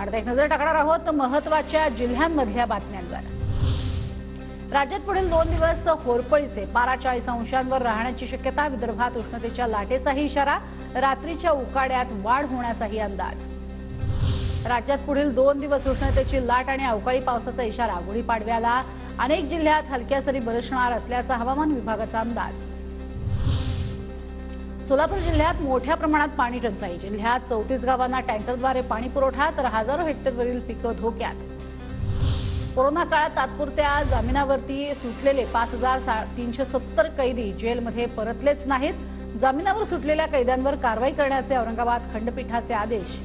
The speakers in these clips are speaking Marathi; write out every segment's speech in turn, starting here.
आता एक नजर टाकणार आहोत महत्त्वाच्या जिल्ह्यांमधल्या बातम्यांवर। राज्यात पुढील 2 दिवस होरपळीचे 40 अंशांवर राहण्याची शक्यता। विदर्भात उष्णतेच्या लाटेचाही इशारा। रात्रीच्या उकाड्यात वाढ होण्याचाही अंदाज। राज्यात पुढील 2 दिवस उष्णतेची लाट आणि अवकाळी पावसाचा इशारा। गुढीपाडव्याला अनेक जिल्ह्यात हलक्या सरी बरसणार असल्याचा हवामान विभागाचा अंदाज। सोलापूर जिल्ह्यात मोठ्या प्रमाणात पाणी टंचाई। जिल्ह्यात 34 गावांना टँकरद्वारे पाणी पुरवठा, तर हजारो हेक्टरवरील पिकं धोक्यात। कोरोना काळात तात्पुरत्या जामिनावरती सुटलेले 5370 कैदी जेलमध्ये परतलेच नाहीत। जामिनावर सुटलेल्या कैद्यांवर कारवाई करण्याचे औरंगाबाद खंडपीठाचे आदेश।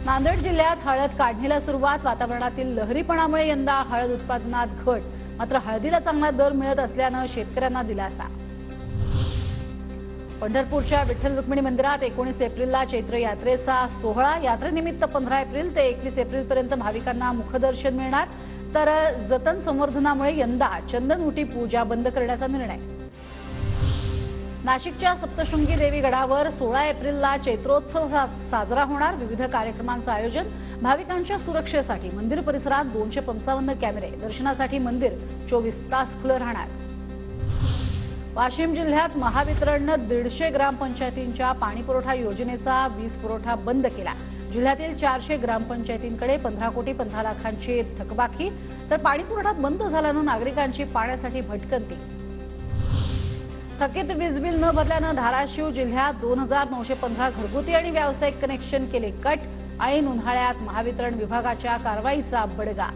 नांदेड जिल्ह्यात हळद काढणीला सुरुवात। वातावरणातील लहरीपणामुळे यंदा हळद उत्पादनात घट, मात्र हळदीला चांगला दर मिळत असल्याने शेतकऱ्यांना दिलासा। पंढरपूरच्या विठ्ठल रुक्मिणी मंदिरात 19 एप्रिलला चैत्र यात्रेचा सोहळा। यात्रेनिमित्त 15 एप्रिल ते 21 एप्रिलपर्यंत भाविकांना मुखदर्शन मिळणार। तर जतन संवर्धनामुळे यंदा चंदनउटी पूजा बंद करण्याचा निर्णय। नाशिकच्या सप्तशृंगी देवी गडावर 16 एप्रिलला चैत्रोत्सव साजरा होणार। विविध कार्यक्रमांचं आयोजन। भाविकांच्या सुरक्षेसाठी मंदिर परिसरात 255 कॅमेरे। दर्शनासाठी मंदिर 24 तास खुलं राहणार। वाशिम जिल्ह्यात महावितरणनं 150 ग्रामपंचायतींच्या पाणीपुरवठा योजनेचा वीज पुरवठा बंद केला। जिल्ह्यातील 400 ग्रामपंचायतींकडे 15 कोटी 15 लाखांची थकबाकी। तर पाणीपुरवठा बंद झाल्यानं नागरिकांची पाण्यासाठी भटकंती। थकीत वीज बिल न भरल्यानं धाराशिव जिल्ह्यात 2915 घरगुती आणि व्यावसायिक कनेक्शन केले कट। ऐन उन्हाळ्यात महावितरण विभागाच्या कारवाईचा बडगा।